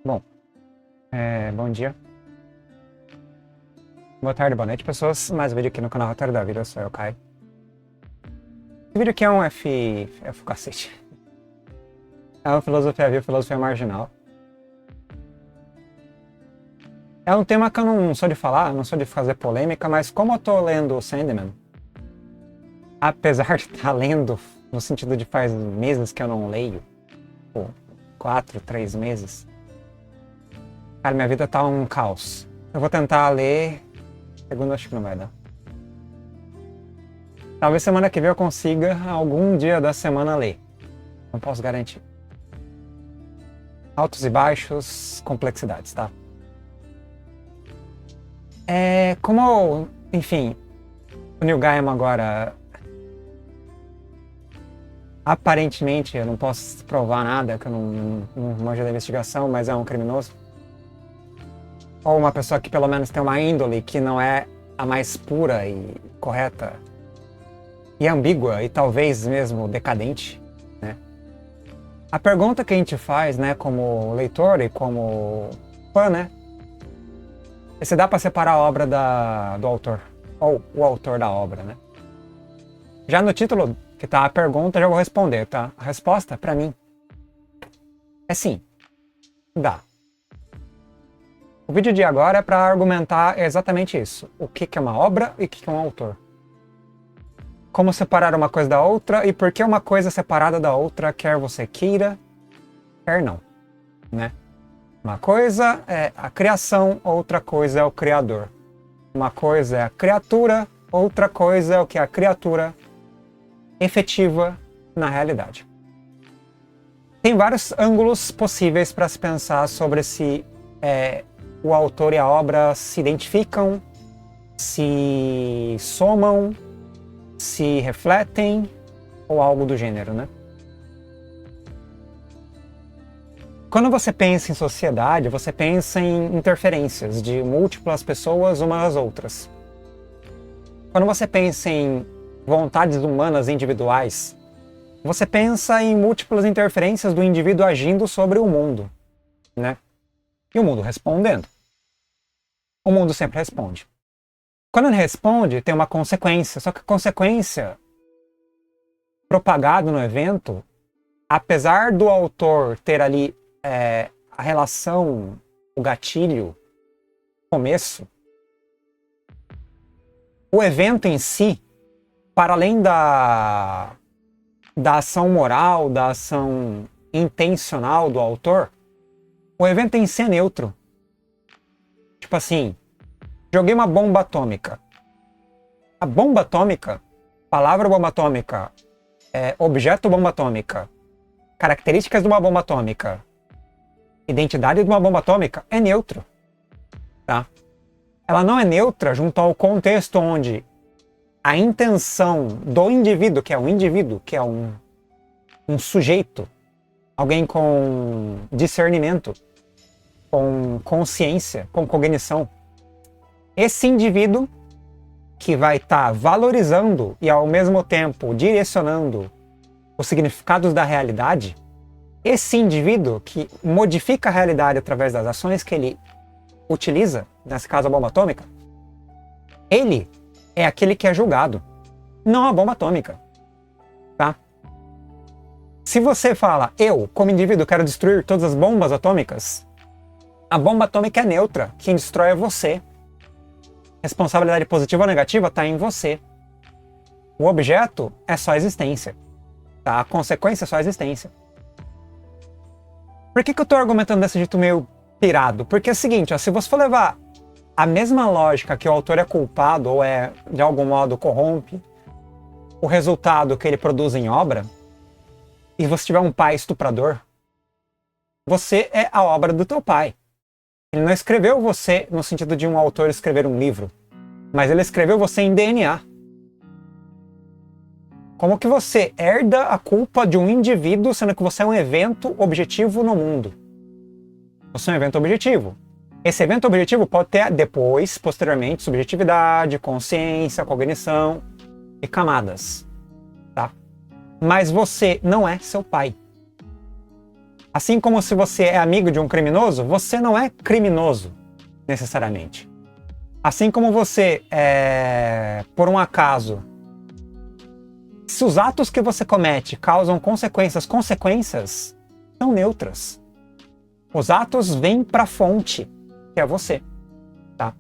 Bom, bom dia, boa tarde, boa noite, pessoas. Mais um vídeo aqui no canal Roteiro da Vida, eu sou eu, Kai. Esse vídeo aqui é um cacete. É uma filosofia viva, filosofia marginal. É um tema que eu não sou de falar, não sou de fazer polêmica, mas como eu tô lendo o Sandman, apesar de estar lendo, no sentido de faz meses que eu não leio, 4, 3 meses, cara, minha vida tá um caos. Eu vou tentar ler, segundo acho que não vai dar. Talvez semana que vem eu consiga, algum dia da semana, ler. Não posso garantir. Altos e baixos, complexidades, tá? Enfim, o Neil Gaiman agora... Aparentemente, eu não posso provar nada, que eu não manjo da investigação, mas é um criminoso. Ou uma pessoa que pelo menos tem uma índole que não é a mais pura e correta, e ambígua, e talvez mesmo decadente, né? A pergunta que a gente faz, né, como leitor e como fã, né, é se dá para separar a obra do autor, ou o autor da obra, né? Já no título que tá a pergunta, já vou responder, tá? A resposta, para mim, é sim, dá. O vídeo de agora é para argumentar exatamente isso. O que é uma obra e o que é um autor. Como separar uma coisa da outra e por que uma coisa separada da outra, quer você queira, quer não, né? Uma coisa é a criação, outra coisa é o criador. Uma coisa é a criatura, outra coisa é o que é a criatura efetiva na realidade. Tem vários ângulos possíveis para se pensar sobre se o autor e a obra se identificam, se somam, se refletem ou algo do gênero, né? Quando você pensa em sociedade, você pensa em interferências de múltiplas pessoas umas às outras. Quando você pensa em vontades humanas individuais, você pensa em múltiplas interferências do indivíduo agindo sobre o mundo, né? E o mundo respondendo. O mundo sempre responde. Quando ele responde, tem uma consequência, só que a consequência propagada no evento, apesar do autor ter ali a relação, o gatilho, o começo, o evento em si, para além da ação moral, da ação intencional do autor, o evento em si é neutro. Tipo assim, joguei uma bomba atômica. A bomba atômica, palavra bomba atômica, objeto bomba atômica, características de uma bomba atômica, identidade de uma bomba atômica, é neutro. Tá? Ela não é neutra junto ao contexto onde a intenção do indivíduo, que é um sujeito, alguém com discernimento, com consciência, com cognição, esse indivíduo que vai estar valorizando e ao mesmo tempo direcionando os significados da realidade, esse indivíduo que modifica a realidade através das ações que ele utiliza, nesse caso a bomba atômica, ele é aquele que é julgado, não a bomba atômica, tá? Se você fala, eu, como indivíduo, quero destruir todas as bombas atômicas, a bomba atômica é neutra, quem destrói é você. Responsabilidade positiva ou negativa está em você. O objeto é só existência, tá? A consequência é só existência. Por que eu estou argumentando desse jeito meio pirado? Porque é o seguinte, ó, se você for levar a mesma lógica que o autor é culpado ou de algum modo corrompe o resultado que ele produz em obra, e você tiver um pai estuprador, você é a obra do teu pai. Ele não escreveu você no sentido de um autor escrever um livro, mas ele escreveu você em DNA. Como que você herda a culpa de um indivíduo, sendo que você é um evento objetivo no mundo? Você é um evento objetivo. Esse evento objetivo pode ter depois, posteriormente, subjetividade, consciência, cognição e camadas, tá? Mas você não é seu pai. Assim como se você é amigo de um criminoso, você não é criminoso, necessariamente. Assim como você, por um acaso, se os atos que você comete causam consequências, consequências são neutras. Os atos vêm para a fonte, que é você. Tá?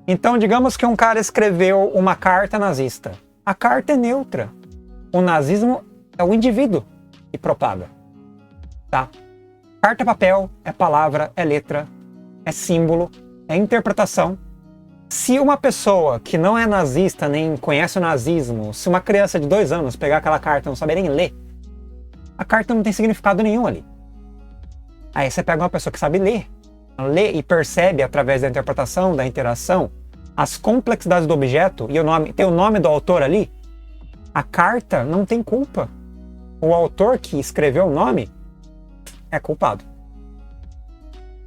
Então, digamos que um cara escreveu uma carta nazista. A carta é neutra. O nazismo é o indivíduo que propaga. Tá? Carta é papel, é palavra, é letra, é símbolo, é interpretação. Se uma pessoa que não é nazista, nem conhece o nazismo, se uma criança de 2 anos pegar aquela carta e não saber nem ler, a carta não tem significado nenhum ali. Aí você pega uma pessoa que sabe ler, lê e percebe através da interpretação, da interação, as complexidades do objeto, e tem o nome do autor ali, a carta não tem culpa. O autor que escreveu o nome é culpado.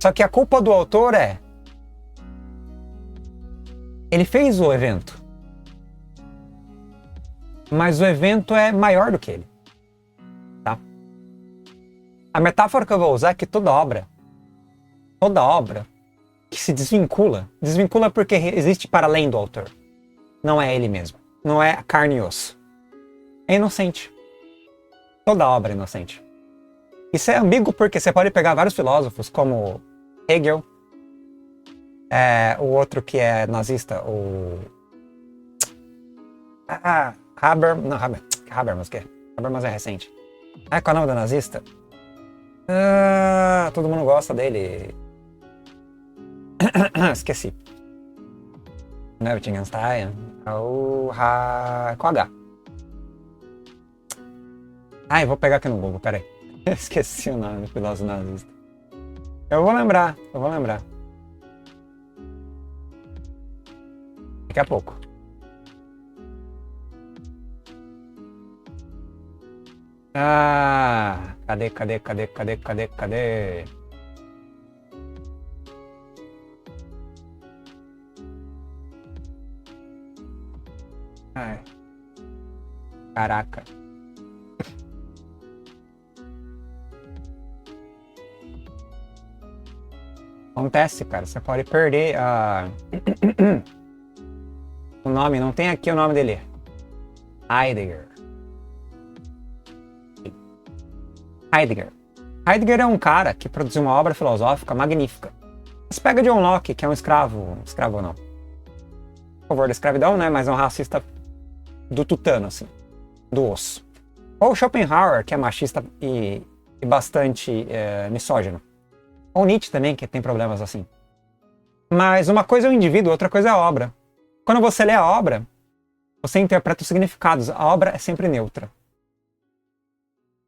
Só que a culpa do autor ele fez o evento. Mas o evento é maior do que ele. Tá? A metáfora que eu vou usar é que toda obra que se desvincula porque existe para além do autor. Não é ele mesmo. Não é carne e osso. É inocente. Toda obra é inocente. Isso é ambíguo porque você pode pegar vários filósofos, como Hegel, o outro que é nazista, o Habermas é recente. Qual é o nome do nazista? Todo mundo gosta dele. Esqueci. Não é o Wittgenstein, com H. Eu vou pegar aqui no Google, peraí. Esqueci o nome do filósofo nazista. Eu vou lembrar. Daqui a pouco. Cadê? Caraca. Acontece, cara. Você pode perder o nome. Não tem aqui o nome dele. Heidegger é um cara que produziu uma obra filosófica magnífica. Você pega John Locke, que é um escravo não. Por favor, da escravidão, né? Mas é um racista do tutano, assim. Do osso. Ou Schopenhauer, que é machista e bastante misógino. Ou Nietzsche também, que tem problemas assim. Mas uma coisa é o indivíduo, outra coisa é a obra. Quando você lê a obra, você interpreta os significados. A obra é sempre neutra.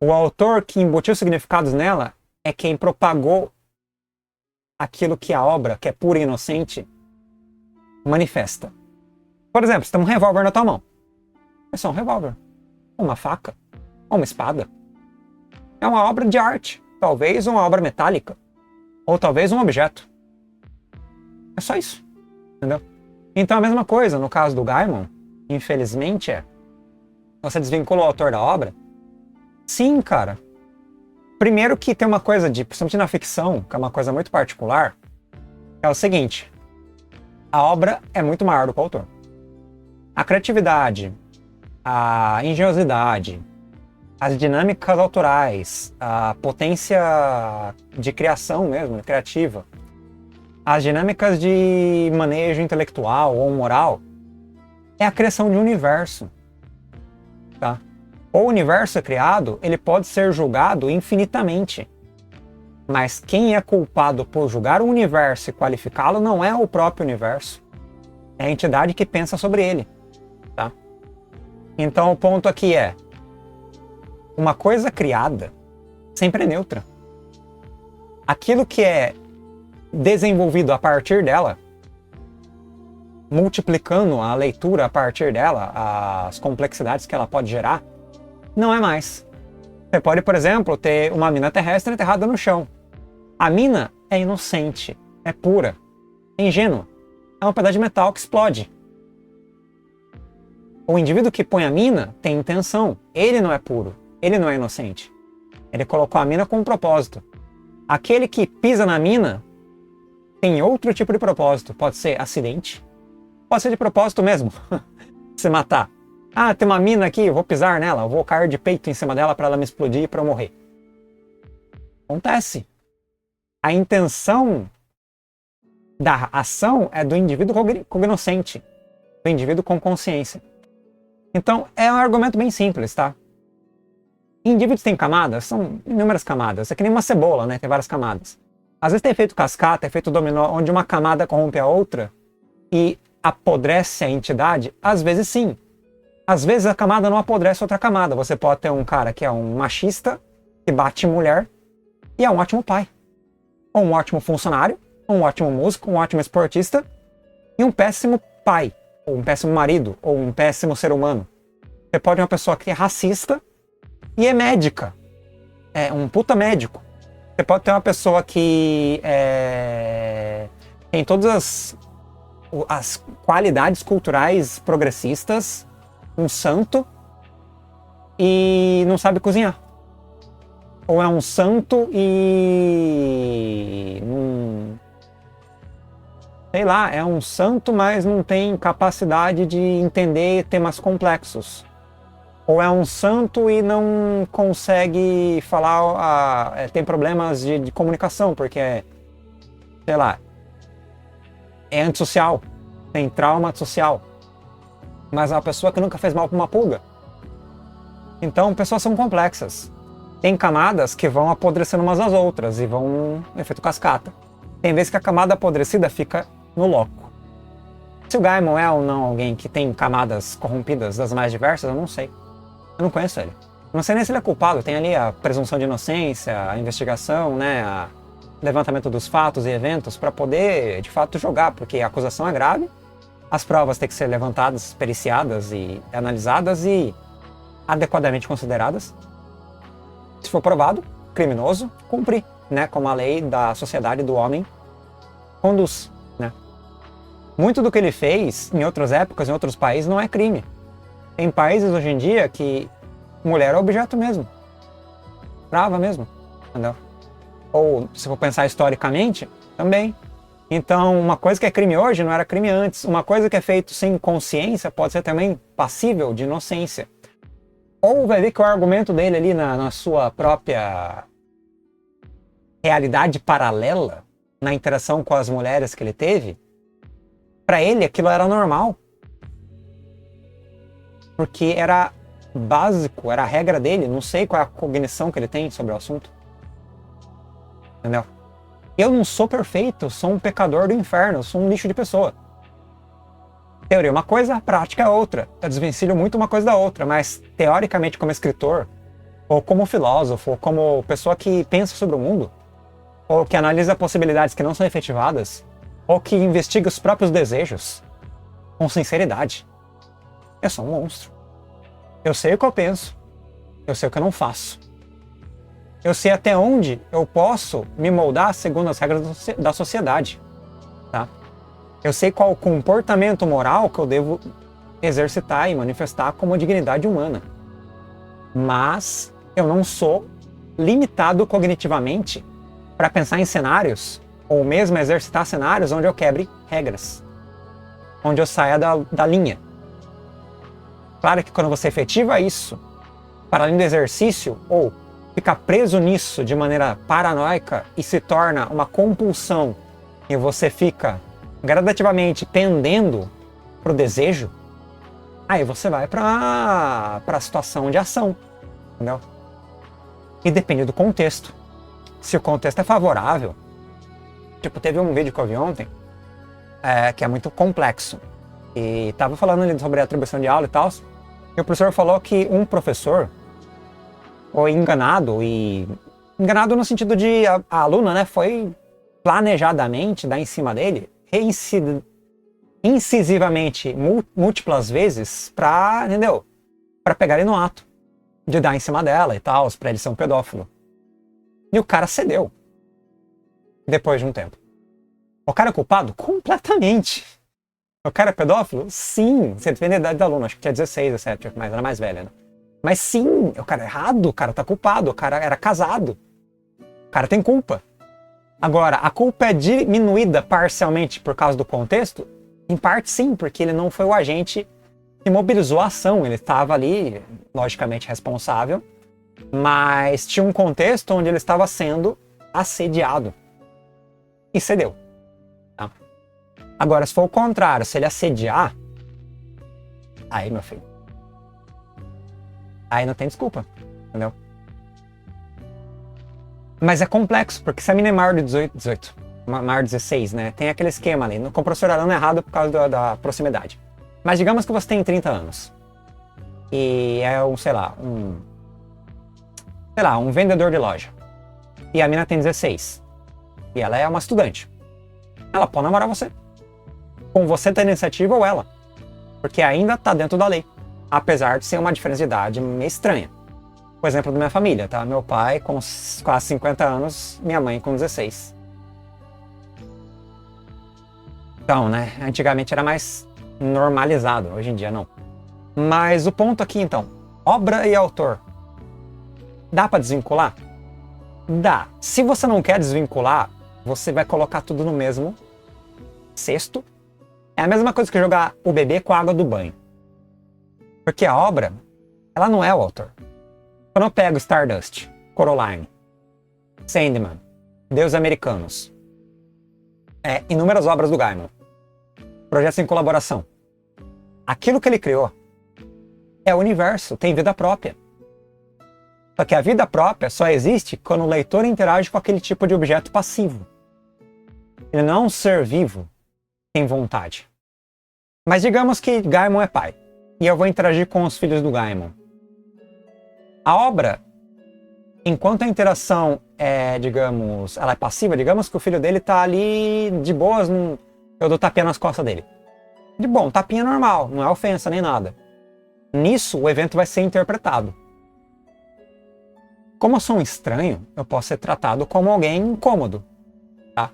O autor que embutiu significados nela é quem propagou aquilo que a obra, que é pura e inocente, manifesta. Por exemplo, você tem um revólver na tua mão. É só um revólver. Uma faca. Ou uma espada. É uma obra de arte. Talvez uma obra metálica. Ou talvez um objeto. É só isso. Entendeu? Então a mesma coisa no caso do Gaiman, infelizmente, você desvincula o autor da obra. Sim, cara. Primeiro que tem uma coisa principalmente na ficção, que é uma coisa muito particular, é o seguinte: a obra é muito maior do que o autor. A criatividade, a engenhosidade, as dinâmicas autorais, a potência de criação mesmo, criativa, as dinâmicas de manejo intelectual ou moral, é a criação de um universo. Tá? O universo criado, ele pode ser julgado infinitamente. Mas quem é culpado por julgar o universo e qualificá-lo não é o próprio universo. É a entidade que pensa sobre ele. Tá? Então o ponto aqui é: uma coisa criada sempre é neutra. Aquilo que é desenvolvido a partir dela, multiplicando a leitura a partir dela, as complexidades que ela pode gerar, não é mais. Você pode, por exemplo, ter uma mina terrestre enterrada no chão. A mina é inocente, é pura, é ingênua. É um pedaço de metal que explode. O indivíduo que põe a mina tem intenção. Ele não é puro, ele não é inocente. Ele colocou a mina com um propósito. Aquele que pisa na mina tem outro tipo de propósito. Pode ser acidente. Pode ser de propósito mesmo. Se matar. Ah, tem uma mina aqui, eu vou pisar nela. Eu vou cair de peito em cima dela para ela me explodir e para eu morrer. Acontece. A intenção da ação é do indivíduo cognoscente. Do indivíduo com consciência. Então, é um argumento bem simples, tá? Indivíduos têm camadas? São inúmeras camadas. É que nem uma cebola, né? Tem várias camadas. Às vezes tem efeito cascata, efeito dominó, onde uma camada corrompe a outra e apodrece a entidade. Às vezes sim. Às vezes a camada não apodrece outra camada. Você pode ter um cara que é um machista, que bate em mulher, e é um ótimo pai. Ou um ótimo funcionário, ou um ótimo músico, um ótimo esportista, e um péssimo pai, ou um péssimo marido, ou um péssimo ser humano. Você pode ter uma pessoa que é racista, e é médica. É um puta médico. Você pode ter uma pessoa que tem todas as qualidades culturais progressistas, um santo, e não sabe cozinhar. Ou é um santo e sei lá, é um santo, mas não tem capacidade de entender temas complexos. Ou é um santo e não consegue falar, tem problemas de comunicação, porque sei lá, é antissocial, tem trauma social. Mas é uma pessoa que nunca fez mal para uma pulga. Então, pessoas são complexas. Tem camadas que vão apodrecendo umas às outras e vão efeito cascata. Tem vezes que a camada apodrecida fica no loco. Se o Gaimon é ou não alguém que tem camadas corrompidas das mais diversas, eu não sei. Eu não conheço ele. Eu não sei nem se ele é culpado. Tem ali a presunção de inocência, a investigação, né, o levantamento dos fatos e eventos para poder, de fato, julgar, porque a acusação é grave, as provas têm que ser levantadas, periciadas e analisadas e adequadamente consideradas. Se for provado, criminoso, cumprir, né, como a lei da sociedade do homem conduz, né. Muito do que ele fez em outras épocas, em outros países, não é crime. Tem países hoje em dia que mulher é objeto mesmo. Escrava mesmo, entendeu? Ou, se for pensar historicamente, também. Então, uma coisa que é crime hoje não era crime antes. Uma coisa que é feito sem consciência pode ser também passível de inocência. Ou vai ver que o argumento dele ali na sua própria realidade paralela, na interação com as mulheres que ele teve, para ele aquilo era normal. Porque era básico, era a regra dele, não sei qual é a cognição que ele tem sobre o assunto. Entendeu? Eu não sou perfeito, sou um pecador do inferno, sou um lixo de pessoa. Teoria é uma coisa, a prática é outra. Eu desvencilho muito uma coisa da outra, mas teoricamente como escritor, ou como filósofo, ou como pessoa que pensa sobre o mundo, ou que analisa possibilidades que não são efetivadas, ou que investiga os próprios desejos, com sinceridade. Eu sou um monstro. Eu sei o que eu penso. Eu sei o que eu não faço. Eu sei até onde eu posso me moldar segundo as regras da sociedade. Tá? Eu sei qual o comportamento moral que eu devo exercitar e manifestar como dignidade humana. Mas eu não sou limitado cognitivamente para pensar em cenários, ou mesmo exercitar cenários onde eu quebre regras. Onde eu saia da linha. Claro que quando você efetiva isso, para além do exercício, ou fica preso nisso de maneira paranoica e se torna uma compulsão e você fica gradativamente pendendo para o desejo, aí você vai para a situação de ação, entendeu? E depende do contexto. Se o contexto é favorável, tipo, teve um vídeo que eu vi ontem, que é muito complexo, e tava falando ali sobre a atribuição de aula e tal, e o professor falou que um professor foi enganado no sentido de a aluna, né, foi planejadamente dar em cima dele, incisivamente, múltiplas vezes, entendeu? Pra pegar ele no ato, de dar em cima dela e tal, pra ele ser um pedófilo. E o cara cedeu, depois de um tempo. O cara é culpado? Completamente. O cara é pedófilo? Sim, se depende da idade da aluna, acho que tinha 16, 17, mas era mais velha, né? Mas sim, o cara é errado, o cara tá culpado, o cara era casado. O cara tem culpa. Agora, a culpa é diminuída parcialmente por causa do contexto? Em parte sim, porque ele não foi o agente que mobilizou a ação. Ele estava ali, logicamente responsável, mas tinha um contexto onde ele estava sendo assediado. E cedeu. Tá? Agora, se for o contrário, se ele assediar, aí, meu filho, aí não tem desculpa, entendeu? Mas é complexo, porque se a mina é maior de 18, maior de 16, né? Tem aquele esquema ali, com o professor Arano errado por causa da proximidade. Mas digamos que você tem 30 anos. E é sei lá, um vendedor de loja. E a mina tem 16. E ela é uma estudante. Ela pode namorar você. Com você tendo iniciativa ou ela. Porque ainda tá dentro da lei. Apesar de ser uma diferença de idade meio estranha. Por exemplo, da minha família, tá? Meu pai com quase 50 anos, minha mãe com 16. Então, né? Antigamente era mais normalizado, hoje em dia não. Mas o ponto aqui, então, obra e autor. Dá pra desvincular? Dá. Se você não quer desvincular, você vai colocar tudo no mesmo cesto. É a mesma coisa que jogar o bebê com a água do banho. Porque a obra, ela não é o autor. Quando eu pego Stardust, Coraline, Sandman, Deus Americanos, inúmeras obras do Gaiman, projetos em colaboração, aquilo que ele criou é o universo, tem vida própria. Só que a vida própria só existe quando o leitor interage com aquele tipo de objeto passivo. Ele não é um ser vivo, tem vontade. Mas digamos que Gaiman é pai, e eu vou interagir com os filhos do Gaiman. A obra, enquanto a interação ela é passiva, digamos que o filho dele tá ali de boas, eu dou tapinha nas costas dele. De bom, tapinha normal, não é ofensa nem nada. Nisso, o evento vai ser interpretado. Como eu sou um estranho, eu posso ser tratado como alguém incômodo, tá?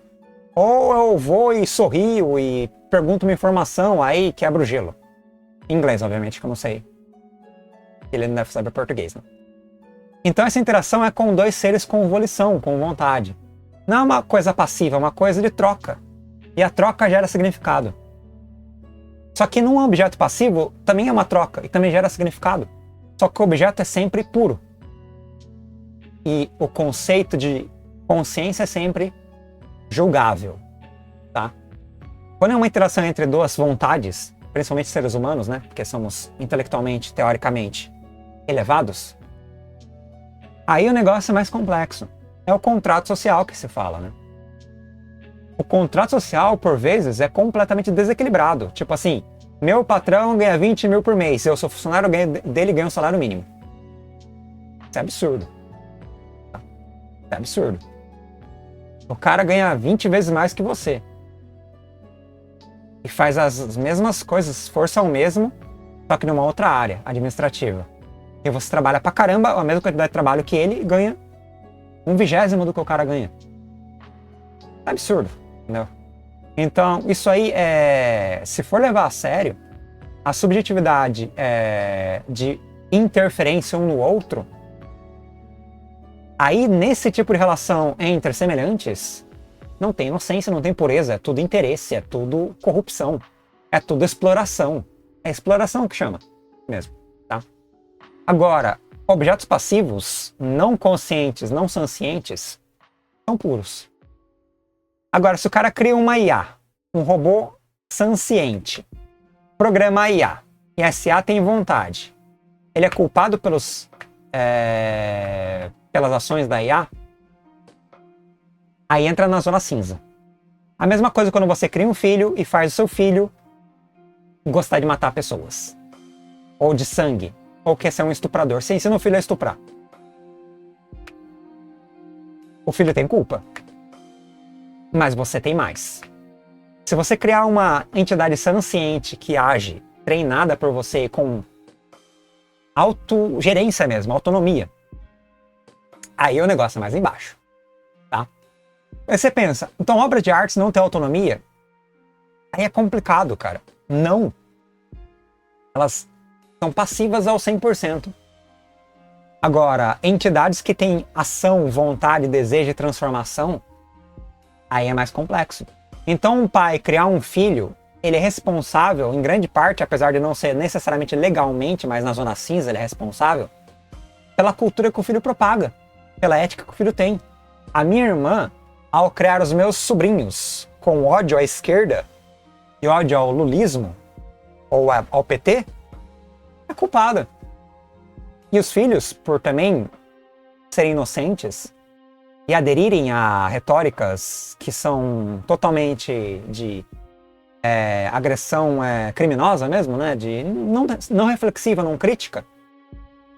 Ou eu vou e sorrio e pergunto uma informação, aí quebra o gelo. Em inglês, obviamente, que eu não sei. Ele não deve saber português, né? Então essa interação é com dois seres com volição, com vontade. Não é uma coisa passiva, é uma coisa de troca. E a troca gera significado. Só que num objeto passivo também é uma troca e também gera significado. Só que o objeto é sempre puro. E o conceito de consciência é sempre julgável, tá? Quando é uma interação entre duas vontades, principalmente seres humanos, né? Porque somos intelectualmente, teoricamente elevados, aí o negócio é mais complexo. É o contrato social que se fala, né? O contrato social, por vezes, é completamente desequilibrado. Tipo assim, meu patrão ganha 20 mil por mês, eu sou funcionário dele e ganho um salário mínimo. Isso é absurdo. É absurdo. O cara ganha 20 vezes mais que você. E faz as mesmas coisas, esforço ao mesmo, só que numa outra área administrativa. E você trabalha pra caramba a mesma quantidade de trabalho que ele e ganha 1/20 do que o cara ganha. É absurdo, entendeu? Então, isso aí se for levar a sério, a subjetividade de interferência um no outro, aí nesse tipo de relação entre semelhantes, não tem inocência, não tem pureza, é tudo interesse, é tudo corrupção, é tudo exploração. É exploração que chama mesmo, tá? Agora, objetos passivos, não conscientes, não sancientes, são puros. Agora, se o cara cria uma IA, um robô sanciente, programa a IA, e essa IA tem vontade, ele é culpado pelas ações da IA? Aí entra na zona cinza. A mesma coisa quando você cria um filho e faz o seu filho gostar de matar pessoas. Ou de sangue. Ou quer ser um estuprador. Você ensina o filho a estuprar. O filho tem culpa. Mas você tem mais. Se você criar uma entidade sanciente que age, treinada por você com autogerência mesmo, autonomia, aí o negócio é mais embaixo. Tá? Aí você pensa, então obra de arte não tem autonomia? Aí é complicado, cara. Não. Elas são passivas ao 100%. Agora, entidades que têm ação, vontade, desejo e transformação, aí é mais complexo. Então, um pai criar um filho, ele é responsável, em grande parte, apesar de não ser necessariamente legalmente, mas na zona cinza ele é responsável, pela cultura que o filho propaga, pela ética que o filho tem. A minha irmã, ao criar os meus sobrinhos com ódio à esquerda e ódio ao lulismo, ou ao PT, é culpada. E os filhos, por também serem inocentes e aderirem a retóricas que são totalmente de agressão criminosa mesmo, né? De não reflexiva, não crítica.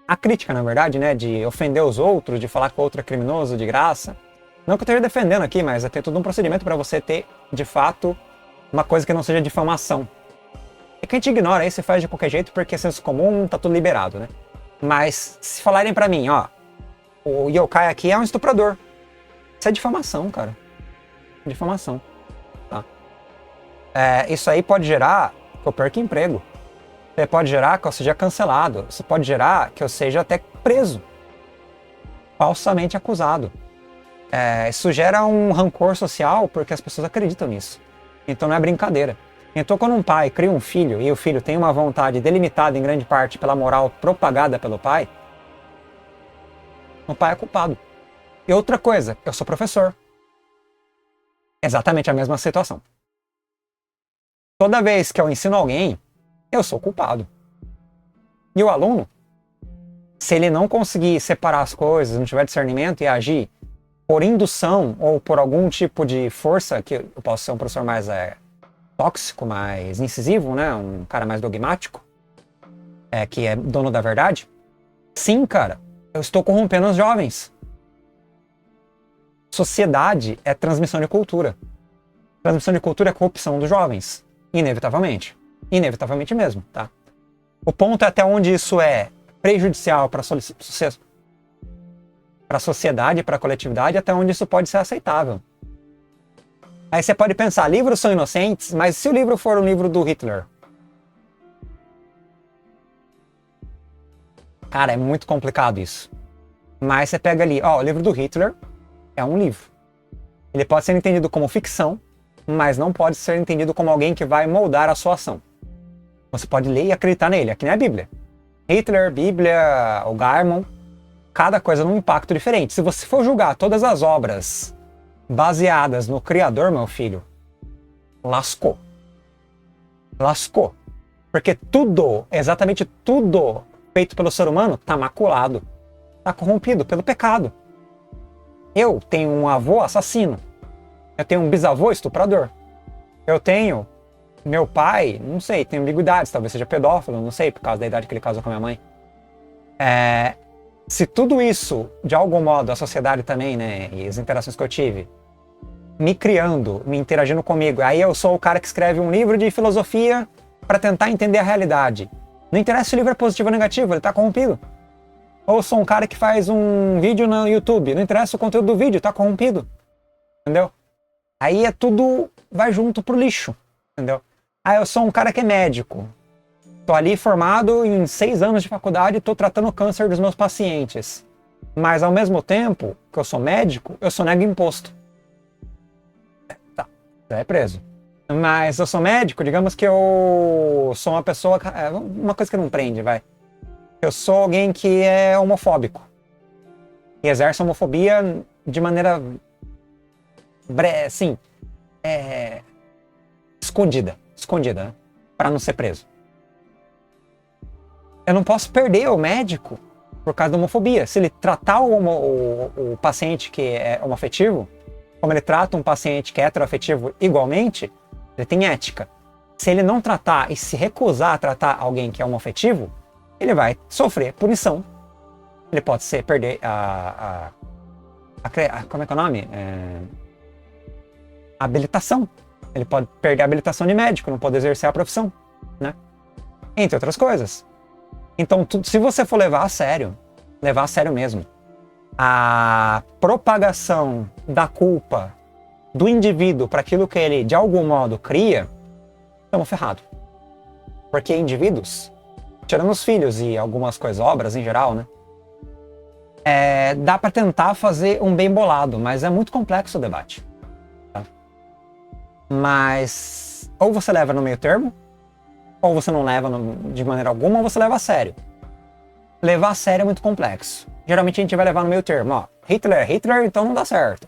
A crítica, na verdade, né? De ofender os outros, de falar que o outro é criminoso de graça. Não que eu esteja defendendo aqui, mas é ter todo um procedimento para você ter, de fato, uma coisa que não seja difamação. E que a gente ignora aí, você faz de qualquer jeito porque é senso comum, tá tudo liberado, né? Mas se falarem pra mim, ó, o yokai aqui é um estuprador. Isso é difamação, cara. Difamação. Tá? Isso aí pode gerar que eu perca emprego. Isso pode gerar que eu seja cancelado. Isso pode gerar que eu seja até preso. Falsamente acusado. Isso gera um rancor social porque as pessoas acreditam nisso. Então não é brincadeira. Então quando um pai cria um filho e o filho tem uma vontade delimitada em grande parte pela moral propagada pelo pai, o pai é culpado. E outra coisa, eu sou professor. Exatamente a mesma situação. Toda vez que eu ensino alguém, eu sou culpado. E o aluno, se ele não conseguir separar as coisas, não tiver discernimento e agir por indução ou por algum tipo de força, que eu posso ser um professor mais tóxico, mais incisivo, né? Um cara mais dogmático, que é dono da verdade. Sim, cara, eu estou corrompendo os jovens. Sociedade é transmissão de cultura. Transmissão de cultura é corrupção dos jovens. Inevitavelmente. Inevitavelmente mesmo, tá? O ponto é até onde isso é prejudicial para a sociedade, para a coletividade, até onde isso pode ser aceitável. Aí você pode pensar, livros são inocentes, mas se o livro for um livro do Hitler? Cara, é muito complicado isso. Mas você pega ali, o livro do Hitler é um livro. Ele pode ser entendido como ficção, mas não pode ser entendido como alguém que vai moldar a sua ação. Você pode ler e acreditar nele, aqui nem a Bíblia. Hitler, Bíblia, o Gaimon, cada coisa num impacto diferente. Se você for julgar todas as obras baseadas no Criador, meu filho, lascou. Lascou. Porque tudo, exatamente tudo feito pelo ser humano tá maculado. Tá corrompido pelo pecado. Eu tenho um avô assassino. Eu tenho um bisavô estuprador. Eu tenho meu pai, não sei, tem ambiguidades, talvez seja pedófilo, não sei, por causa da idade que ele casou com a minha mãe. Se tudo isso, de algum modo, a sociedade também, né, e as interações que eu tive, me criando, me interagindo comigo, aí eu sou o cara que escreve um livro de filosofia para tentar entender a realidade. Não interessa se o livro é positivo ou negativo, ele tá corrompido. Ou eu sou um cara que faz um vídeo no YouTube, não interessa o conteúdo do vídeo, tá corrompido. Entendeu? Aí tudo vai junto pro lixo. Entendeu? Aí eu sou um cara que é médico. Tô ali formado em 6 anos de faculdade e tô tratando o câncer dos meus pacientes. Mas ao mesmo tempo que eu sou médico, eu sonego imposto. Tá, já é preso. Mas eu sou médico, digamos que eu sou uma pessoa... Uma coisa que não prende, vai. Eu sou alguém que é homofóbico. E exerce homofobia de maneira... Assim... Escondida, né? Para não ser preso. Eu não posso perder o médico por causa da homofobia. Se ele tratar o paciente que é homoafetivo, como ele trata um paciente que é heteroafetivo igualmente, ele tem ética. Se ele não tratar e se recusar a tratar alguém que é homoafetivo, ele vai sofrer punição. Ele pode perder como é que é o nome? Habilitação. Ele pode perder a habilitação de médico, não pode exercer a profissão, né? Entre outras coisas. Então, se você for levar a sério mesmo, a propagação da culpa do indivíduo para aquilo que ele, de algum modo, cria, estamos ferrados. Porque indivíduos, tirando os filhos e algumas coisas, obras em geral, né? dá para tentar fazer um bem bolado, mas é muito complexo o debate. Tá? Mas ou você leva no meio termo, ou você não leva de maneira alguma, ou você leva a sério. Levar a sério é muito complexo. Geralmente a gente vai levar no meio termo. Ó, Hitler, então não dá certo.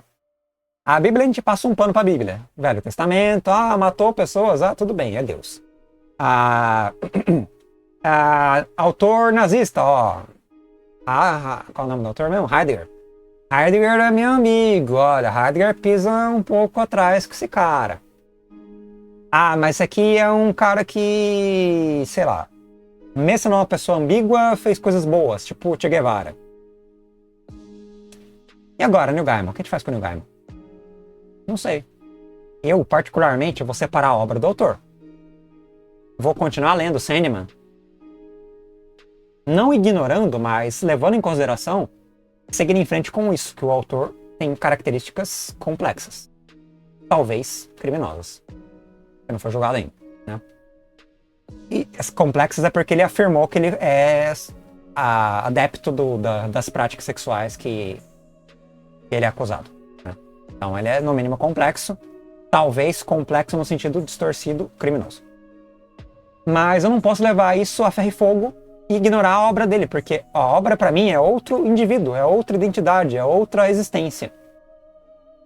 A Bíblia a gente passa um pano para a Bíblia. Velho Testamento, matou pessoas, tudo bem, é Deus. Autor nazista, ó. Qual é o nome do autor mesmo? Heidegger. Heidegger é meu amigo, olha, Heidegger pisa um pouco atrás com esse cara. Mas esse aqui é um cara que, sei lá, mesmo não é uma pessoa ambígua, fez coisas boas, tipo Che Guevara. E agora, Neil Gaiman? O que a gente faz com o Neil Gaiman? Não sei. Eu, particularmente, vou separar a obra do autor. Vou continuar lendo Sandman. Não ignorando, mas levando em consideração, seguir em frente com isso, que o autor tem características complexas. Talvez criminosas. Que não foi julgado ainda, né? E as complexas é porque ele afirmou que ele é adepto das práticas sexuais que ele é acusado. Né? Então ele é, no mínimo, complexo. Talvez complexo no sentido distorcido, criminoso. Mas eu não posso levar isso a ferro e fogo e ignorar a obra dele, porque a obra, para mim, é outro indivíduo, é outra identidade, é outra existência.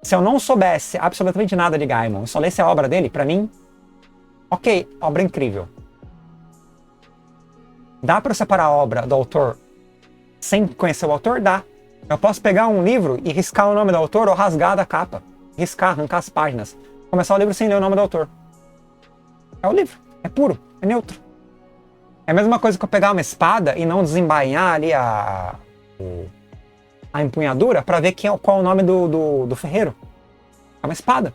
Se eu não soubesse absolutamente nada de Gaiman e só lesse a obra dele, para mim, ok, obra incrível. Dá para separar a obra do autor sem conhecer o autor? Dá. Eu posso pegar um livro e riscar o nome do autor ou rasgar da capa. Riscar, arrancar as páginas. Começar o livro sem ler o nome do autor. É o livro. É puro. É neutro. É a mesma coisa que eu pegar uma espada e não desembainhar ali a empunhadura para ver qual é o nome do ferreiro. É uma espada.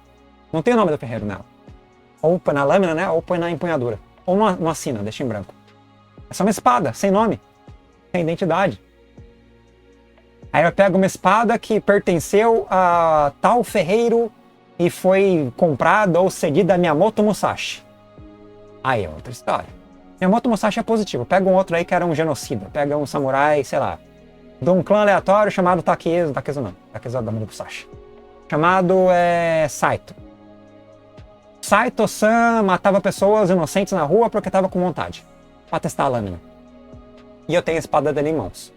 Não tem o nome do ferreiro nela. Ou põe na lâmina, né? Ou põe na empunhadura. Ou não assina, deixa em branco. É só uma espada, sem nome. Sem identidade. Aí eu pego uma espada que pertenceu a tal ferreiro e foi comprada ou cedida a Miyamoto Musashi. Aí é outra história. Miyamoto Musashi é positivo. Pega um outro aí que era um genocida. Pega um samurai, sei lá, de um clã aleatório chamado Takezo da mãe do Musashi. Chamado Saito. Saito-san matava pessoas inocentes na rua porque estava com vontade. Pra testar a lâmina. E eu tenho a espada dele em mãos.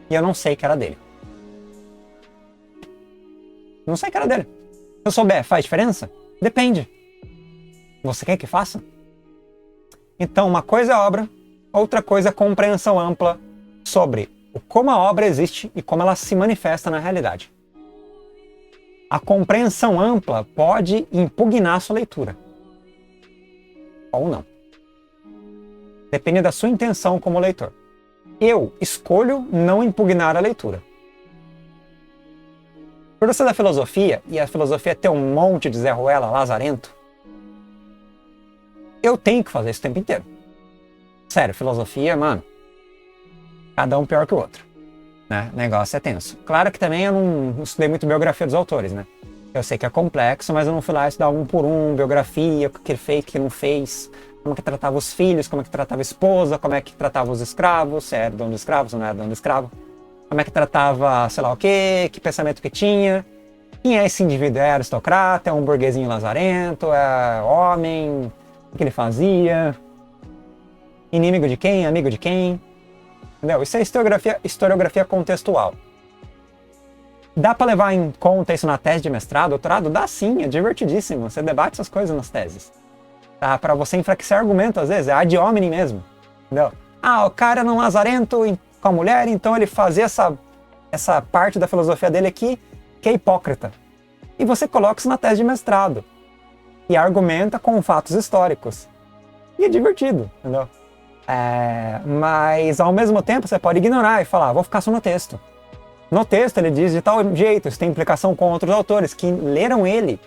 E eu não sei que era dele. Não sei que era dele. Se eu souber, faz diferença? Depende. Você quer que faça? Então, uma coisa é obra, outra coisa é compreensão ampla sobre como a obra existe e como ela se manifesta na realidade. A compreensão ampla pode impugnar a sua leitura. Ou não. Depende da sua intenção como leitor. Eu escolho não impugnar a leitura. Por eu ser da filosofia, e a filosofia ter um monte de Zé Ruela lazarento, eu tenho que fazer isso o tempo inteiro. Sério, filosofia, mano, cada um pior que o outro. Né? O negócio é tenso. Claro que também eu não estudei muito biografia dos autores, né? Eu sei que é complexo, mas eu não fui lá estudar um por um, biografia, o que ele fez, o que ele não fez, como que tratava os filhos, como é que tratava a esposa, como é que tratava os escravos, se era dono de escravo, se não era dono de escravo, como é que tratava, sei lá o quê, que pensamento que tinha, quem é esse indivíduo, é aristocrata, é um burguesinho lazarento, é homem, o que ele fazia, inimigo de quem, amigo de quem, entendeu? Isso é historiografia contextual. Dá para levar em conta isso na tese de mestrado, doutorado? Dá sim, é divertidíssimo. Você debate essas coisas nas teses. Tá? Para você enfraquecer argumento, às vezes, é ad hominem mesmo. Entendeu? O cara era um lazarento com a mulher, então ele fazia essa parte da filosofia dele aqui, que é hipócrita. E você coloca isso na tese de mestrado. E argumenta com fatos históricos. E é divertido, entendeu? Mas, ao mesmo tempo, você pode ignorar e falar, vou ficar só no texto. No texto ele diz de tal jeito, isso tem implicação com outros autores que leram ele,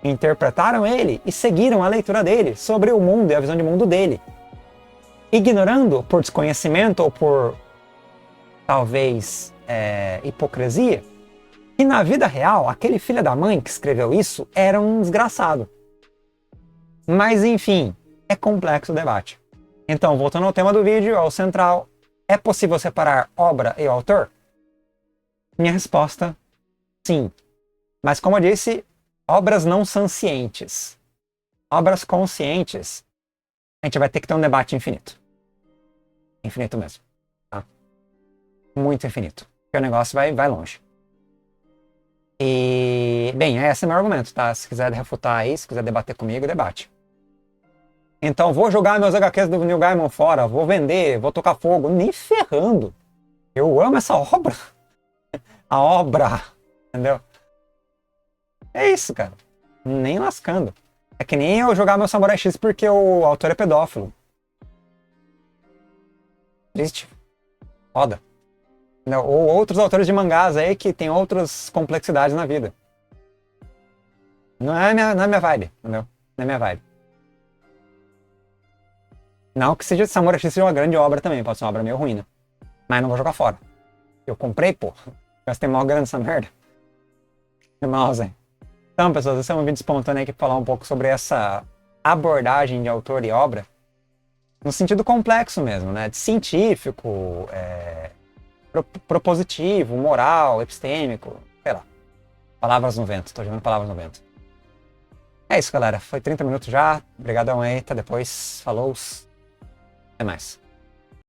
interpretaram ele e seguiram a leitura dele sobre o mundo e a visão de mundo dele. Ignorando por desconhecimento ou por, talvez, hipocrisia, que na vida real, aquele filho da mãe que escreveu isso era um desgraçado. Mas, enfim, é complexo o debate. Então, voltando ao tema do vídeo, ao central, é possível separar obra e autor? Minha resposta, sim. Mas como eu disse, obras não são cientes. Obras conscientes, a gente vai ter que ter um debate infinito. Infinito mesmo. Tá? Muito infinito. Porque o negócio vai longe. E, bem, esse é o meu argumento, tá? Se quiser refutar aí, se quiser debater comigo, debate. Então, vou jogar meus HQs do Neil Gaiman fora, vou vender, vou tocar fogo. Nem ferrando. Eu amo essa obra. A obra. Entendeu? É isso, cara. Nem lascando. É que nem eu jogar meu Samurai X porque o autor é pedófilo. Triste. Foda. Ou outros autores de mangás aí que tem outras complexidades na vida. Não é minha vibe, entendeu? Não é minha vibe. Não que seja Samurai X seja uma grande obra também, pode ser uma obra meio ruim, né? Mas não vou jogar fora. Eu comprei, pô. Gastei mal grana nessa merda. Irmãos, hein? Então, pessoas, esse é um vídeo espontâneo aí que falar um pouco sobre essa abordagem de autor e obra no sentido complexo mesmo, né? De científico, propositivo, moral, epistêmico, sei lá. Palavras no vento, tô jogando palavras no vento. É isso, galera. Foi 30 minutos já. Obrigadão aí, até depois. Falou. Até mais.